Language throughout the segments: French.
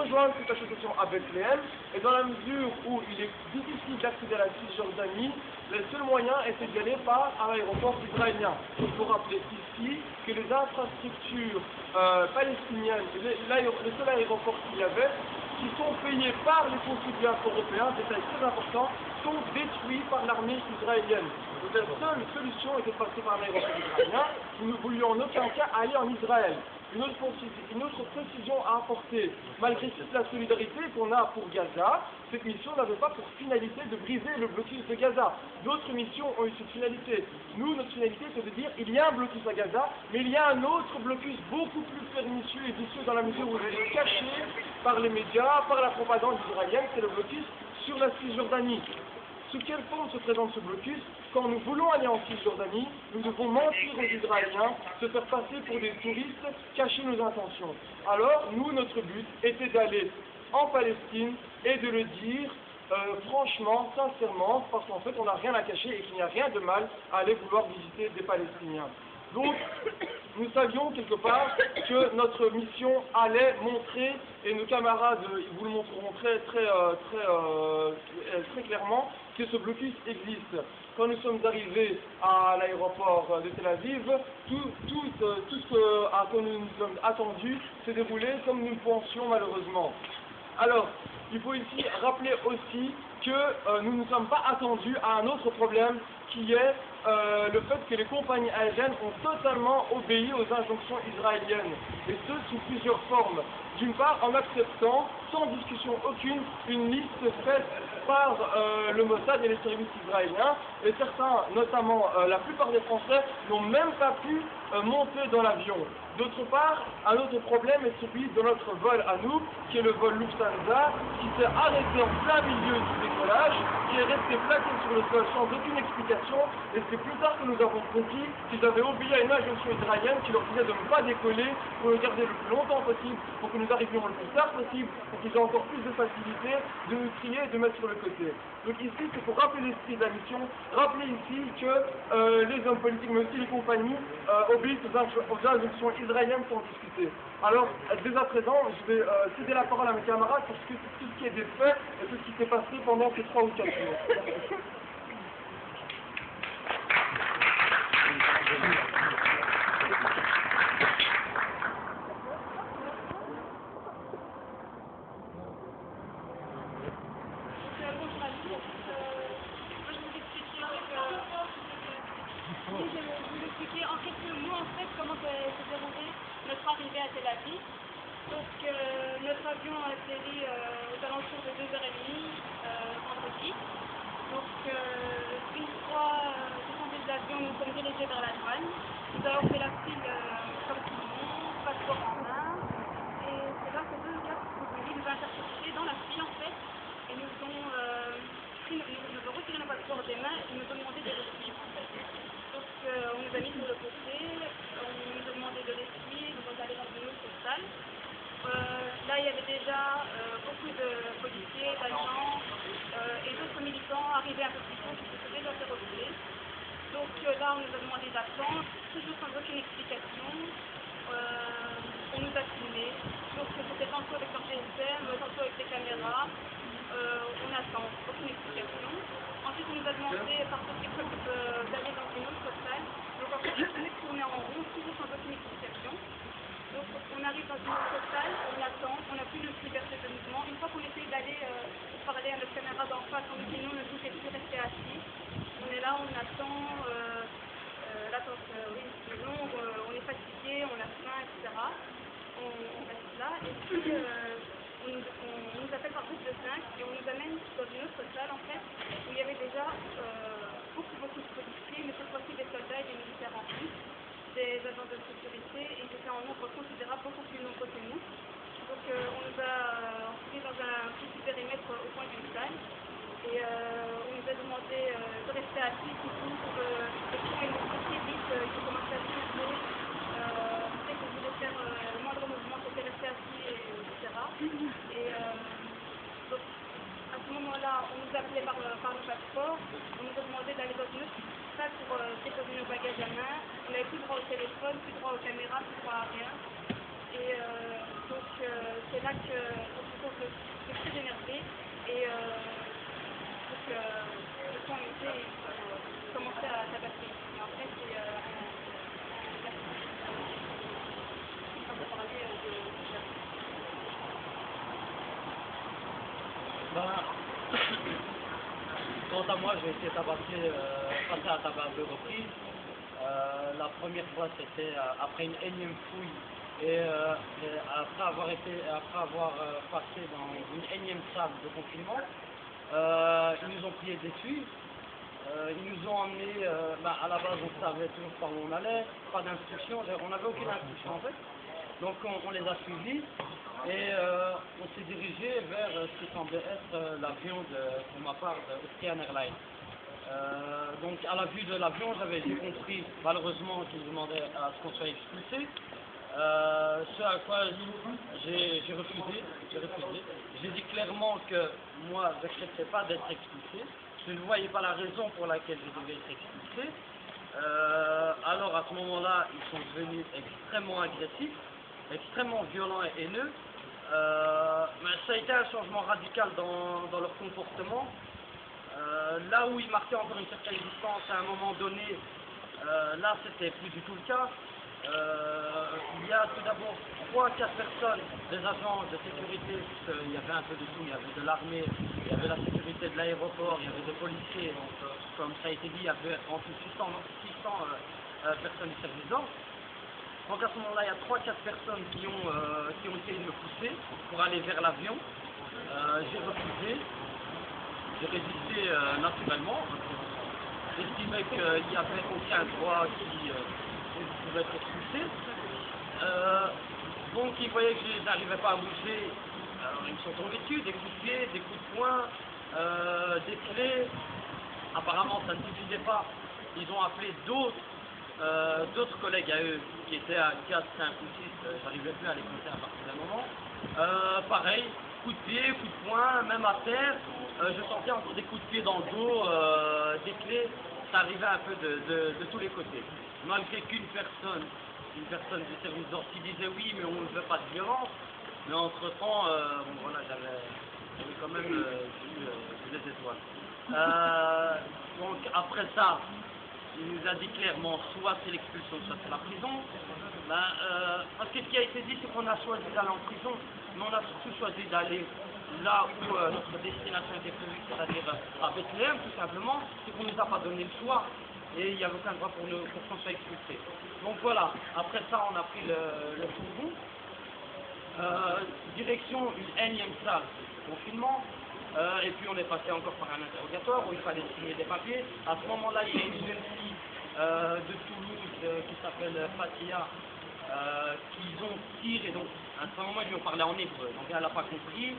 rejoindre cette association à Bethléem, et dans la mesure où il est difficile d'accéder à la Cisjordanie, le seul moyen était d'y aller par l'aéroport israélien. Il faut rappeler ici que les infrastructures palestiniennes, le seul aéroport qu'il y avait, qui sont payés par les contribuables européens, détail très important, sont détruits par l'armée israélienne. Donc la seule solution était de passer par l'aéroport israélien. Nous ne voulions en aucun cas aller en Israël. Une autre précision à apporter, malgré toute la solidarité qu'on a pour Gaza, cette mission n'avait pas pour finalité de briser le blocus de Gaza. D'autres missions ont eu cette finalité. Nous, notre finalité, c'est de dire il y a un blocus à Gaza, mais il y a un autre blocus beaucoup plus pernicieux et vicieux dans la mesure où il est caché par les médias, par la propagande israélienne, c'est le blocus sur la Cisjordanie. Sous quelle forme se présente ce blocus? Quand nous voulons aller en Cisjordanie, nous devons mentir aux Israéliens, se faire passer pour des touristes, cacher nos intentions. Alors, nous, notre but était d'aller en Palestine et de le dire franchement, sincèrement, parce qu'en fait, on n'a rien à cacher et qu'il n'y a rien de mal à aller vouloir visiter des Palestiniens. Donc, nous savions quelque part que notre mission allait montrer, et nos camarades vous le montreront très clairement, que ce blocus existe. Quand nous sommes arrivés à l'aéroport de Tel Aviv, tout ce à quoi nous nous sommes attendus s'est déroulé comme nous le pensions malheureusement. Alors, il faut ici rappeler aussi que nous ne sommes pas attendus à un autre problème qui est le fait que les compagnies aériennes ont totalement obéi aux injonctions israéliennes, et ce sous plusieurs formes. D'une part, en acceptant, sans discussion aucune, une liste faite par le Mossad et les services israéliens, et certains, notamment la plupart des Français, n'ont même pas pu monter dans l'avion. D'autre part, un autre problème est celui de notre vol à nous, qui est le vol Lufthansa, qui s'est arrêté en plein milieu du décollage, qui est resté plaqué sur le sol sans aucune explication, et c'est plus tard que nous avons compris qu'ils avaient obéi à une injonction israélienne qui leur disait de ne pas décoller pour le garder le plus longtemps possible, pour que nous arrivions le plus tard possible, pour qu'ils aient encore plus de facilité de nous trier et de mettre sur le côté. Donc ici, c'est pour rappeler l'esprit de la mission, rappeler ici que les hommes politiques, mais aussi les compagnies, obéissent aux injonctions israéliennes sans discuter. Alors, dès à présent, je vais céder la parole à mes camarades pour tout ce qui est des faits et tout ce qui s'est passé pendant ces 3 ou 4 jours. Je vais vous expliquer en quelques mots en fait comment s'est déroulé notre arrivée à Tel Aviv. Donc notre avion a atterri aux alentours de 2h30 vendredi. Donc une fois descendus de l'avion, nous sommes dirigés vers la douane. Nous avons fait la file comme tout le monde, passeport en main. Et c'est là que 2 gars sont venus nous intercepter dans la file en fait. Et nous ont retiré nos passeports des mains et nous ont demandé de les suivre en fait. Donc on nous a mis sur le côté, on nous a demandé de les suivre, donc d'aller dans une autre salle. Là il y avait déjà beaucoup de policiers, d'agents et d'autres militants arrivés un peu plus tôt qui se faisaient déjà faire reculer. Donc là on nous a demandé d'attendre, toujours sans aucune explication. On nous a filmés, donc c'était tantôt avec leur GSM, tantôt avec des caméras. On attend, aucune explication. Ensuite, on nous a demandé par possible d'aller dans une autre salle. Donc en fait, on est tourné en rond, toujours sans aucune explication. Donc on arrive dans une autre salle, on attend, on n'a plus de liberté de mouvement. Une fois qu'on essaye d'aller parler à notre caméra d'en face, on nous dit non, ne bougez plus, restez assis. On est là, on attend, l'attente, oui, c'est long, on est fatigué, on a faim, etc. On reste là, et puis on nous appelle par groupe de 5 et on nous amène dans une autre salle en fait où il y avait déjà beaucoup de policiers, mais cette fois-ci des soldats et des militaires en plus, des agents de sécurité, et ils étaient en nombre considérable, beaucoup plus nombreux que nous. Donc on nous a mis dans un petit périmètre au coin d'une salle et on nous a demandé de rester assis surtout pour trouver une très vite, il faut commencer à souffler, dès qu'on voulait faire le moindre mouvement, c'était rester assis, etc. Et donc, à ce moment-là, on nous a appelé par le passeport, on nous a demandé d'aller dans une autre salle pour déposer nos bagages à main. On n'avait plus droit au téléphone, plus droit aux caméras, plus droit à rien. Et donc, c'est là que cause de cris énervés et donc le temps est monté et ils ont commencé à tabasser. Et en fait, c'est on va parler de quant à moi, j'ai été tabassé, passé à tabac à 2 reprises. La première fois, c'était après une énième fouille et après avoir passé dans une énième salle de confinement. Ils nous ont plié dessus. Ils nous ont emmenés, à la base on savait toujours par où on allait, pas d'instruction, on n'avait aucune instruction en fait. Donc on les a suivis et on s'est dirigé vers ce qui semblait être l'avion pour ma part d'Austrian Airlines. Donc à la vue de l'avion, j'ai compris malheureusement qu'ils demandaient à ce qu'on soit expulsé. Ce à quoi j'ai refusé. J'ai dit clairement que moi j'acceptais pas d'être expulsé. Je ne voyais pas la raison pour laquelle je devais être expulsé. Alors à ce moment-là, ils sont devenus extrêmement agressifs, extrêmement violents et haineux. Mais ça a été un changement radical dans leur comportement. Là où ils marquaient encore une certaine distance à un moment donné, là c'était plus du tout le cas. Il y a tout d'abord 3-4 personnes, des agents de sécurité, puisqu'il y avait un peu de tout, il y avait de l'armée, il y avait la sécurité de l'aéroport, il y avait des policiers, donc comme ça a été dit, il y avait en tout 600 personnes du service d'ordre. Donc à ce moment-là, il y a 3-4 personnes qui ont essayé de me pousser pour aller vers l'avion. J'ai refusé, j'ai résisté naturellement. J'estimais qu'il n'y avait aucun droit qui pouvait être expulsé. Donc ils voyaient que je n'arrivais pas à bouger. Alors ils me sont tombés dessus, des coups de pied, des coups de poing, des clés. Apparemment ça ne suffisait pas. Ils ont appelé d'autres collègues à eux qui étaient à 4, 5 ou 6, j'arrivais plus à les compter à partir d'un moment. Pareil, coups de pied, coups de poing, même à terre, je sentais encore des coups de pied dans le dos, des clés, ça arrivait un peu de tous les côtés. Malgré qu'une personne du service d'ordre qui disait oui mais on ne veut pas de violence, mais entre temps, bon voilà, j'avais quand même vu des étoiles. Donc après ça, il nous a dit clairement soit c'est l'expulsion, soit c'est la prison. Parce que ce qui a été dit, c'est qu'on a choisi d'aller en prison, mais on a surtout choisi d'aller là où notre destination était prévue, c'est-à-dire à Bethléem, tout simplement. C'est qu'on ne nous a pas donné le choix et il n'y avait aucun droit pour qu'on soit expulsé. Donc voilà, après ça, on a pris le fourgon. Direction une énième salle de confinement. Et puis on est passé encore par un interrogatoire où il fallait signer des papiers. À ce moment-là, il y a une jeune fille de Toulouse qui s'appelle Fatia qu'ils ont tiré. Donc à ce moment, ils lui ont parlé en hébreu. Donc elle n'a pas compris.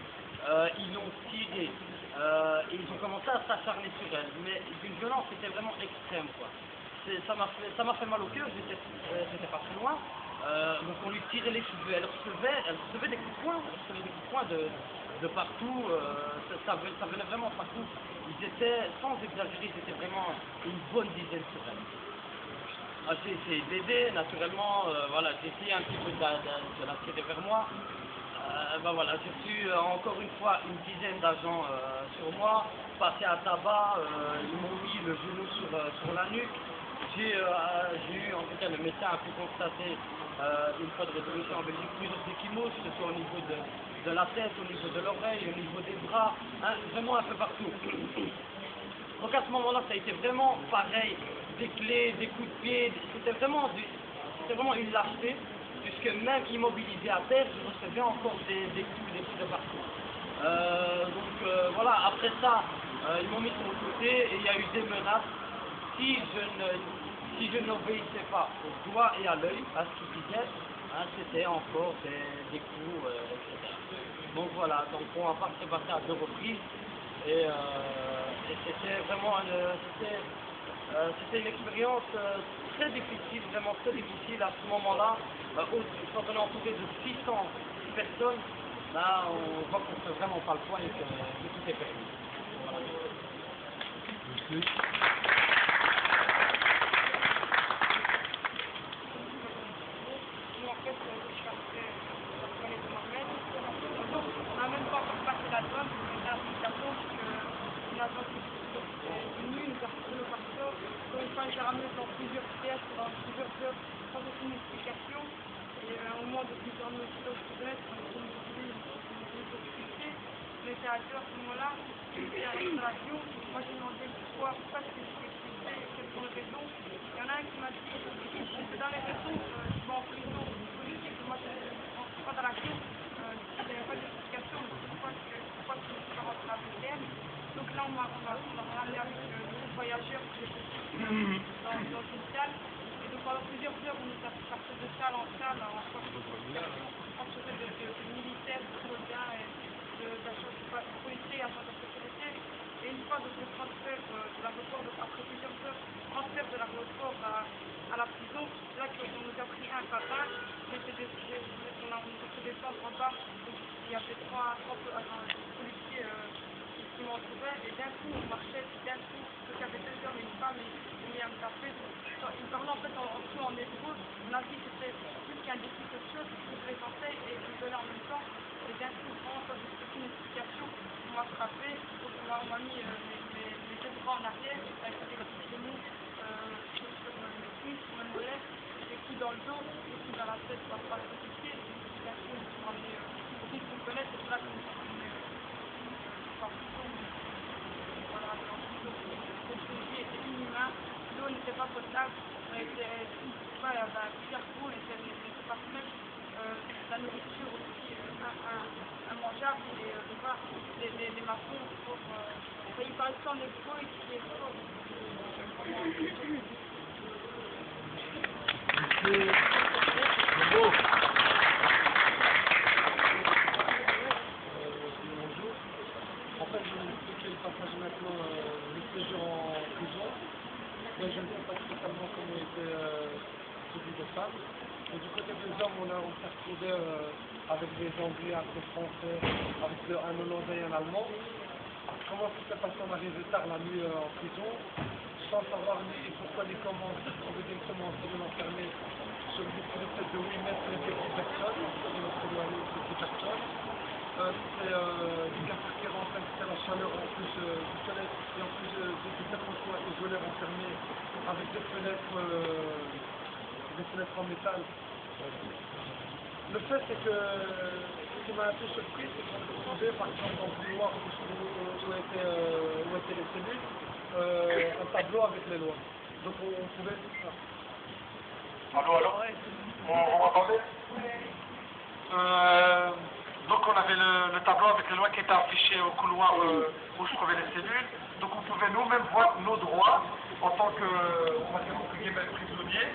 Ils l'ont tiré et ils ont commencé à s'acharner sur elle. Mais d'une violence qui était vraiment extrême, quoi. Ça m'a fait mal au cœur. J'étais pas très loin. Donc on lui tirait les cheveux. Elle recevait des coups de poing. De partout, ça venait vraiment partout. Ils étaient, sans exagérer, ils étaient vraiment une bonne dizaine sur elle. J'ai essayé d'aider, naturellement, voilà, j'ai essayé un petit peu de la tirer vers moi. Voilà, j'ai reçu encore une fois une dizaine d'agents sur moi, passé à tabac, ils m'ont mis le genou sur la nuque. J'ai eu, en tout cas, le médecin a pu constater une fois de résolution en Belgique plusieurs échymoses, que ce soit au niveau de la tête, au niveau de l'oreille, au niveau des bras, hein, vraiment un peu partout. Donc à ce moment-là, ça a été vraiment pareil, des clés, des coups de pied, c'était vraiment une lâcheté, puisque même immobilisé à terre, je recevais encore des coups de partout. Voilà, après ça, ils m'ont mis sur le côté et il y a eu des menaces. Si je n'obéissais pas au doigt et à l'œil, à ce qu'ils disaient, hein, c'était encore des coups, etc. Donc voilà, donc on va se passer à 2 reprises et c'était vraiment c'était une expérience très difficile, vraiment très difficile à ce moment-là. Quand on est entouré de 600 personnes, là on voit qu'on ne fait vraiment pas le poids et que tout est permis. Voilà. Merci. En fait, je suis partie de Mohamed. On n'a même pas enfermés dans plusieurs pièces, dans plusieurs heures, sans aucune explication. Et au moment de plusieurs minutes de fenêtre, on était une difficulté. On était à deux à ce moment-là, c'était la restauration. Moi j'ai demandé pourquoi est-ce que j'ai expliqué, quelles sont les raisons. Il y en a un qui m'a dit que dans les raisons, tu vas en prison. Le truc c'est que moi je ne rentre pas dans la cour, il n'y avait pas d'explication de pourquoi tu ne peux pas rentrer à la PCM. Donc là on m'a ramené avec le voyageur que j'ai dans le social. Et donc pendant plusieurs heures on nous a passé de salle en salle, en entouré de militaires, de soldats et d'agents policiers, agents de sécurité. Et une fois donc le transfert de l'aéroport, après plusieurs heures, transfert de l'aéroport à la prison, c'est là qu'on nous a pris un par un. On a fait descendre en bas. Donc, il y avait trois policiers qui m'entouraient. Et d'un coup, on marchait. D'un coup, donc il y avait deux hommes et une femme. Ils m'ont mis à me taper. Ils parlaient en fait en hébreu. On a dit que c'était plus qu'un défi social, qu'ils se présentaient et ils donnaient en même temps. Et d'un coup, vraiment, sans aucune explication, on m'a frappé. Donc on m'a mis mes deux bras en arrière avec des coups de genoux sur mes cuisses, sur mes mollets, des coups dans le dos, des coups dans la tête par les policiers. D'un coup, ils m'ont amené au bout de fenêtre, c'est là qu'on m'a amené en prison. Voilà, en prison. Cette vie était inhumaine, l'eau n'était pas potable, il y avait plusieurs trous, on n'était pas fraîche. La nourriture aussi immangeable et voilà, les maçons ils parlent ça en hébreu et qui est fort. En fait, je vais vous expliquer le passage maintenant, le séjour en prison. Mais je ne sais pas totalement comment était celui des femmes. Et du côté des hommes, on s'est retrouvé avec des Anglais, avec des Français, avec un Hollandais et un Allemand. Comment ça s'est passé? On arrivait tard la nuit en prison, sans savoir ni pourquoi ni comment. On s'est trouvé directement en cellule enfermée sur une cellule de 8 mètres avec 10 personnes. On s'est éloigné de 10 personnes. C'était du gaz qui rentrait, c'était la chaleur en plus du soleil et en plus des personnes isolaires enfermées avec des fenêtres en métal. Le fait c'est que ce qui m'a un peu surpris, c'est qu'on a trouvé par exemple dans le couloir où étaient les cellules, un tableau avec les lois. Donc on pouvait tout ça. Allô? On m'entendait? Donc on avait le tableau avec les lois qui étaient affichées au couloir où je trouvais les cellules. Donc on pouvait nous-mêmes voir nos droits en tant que, on va dire, prisonniers.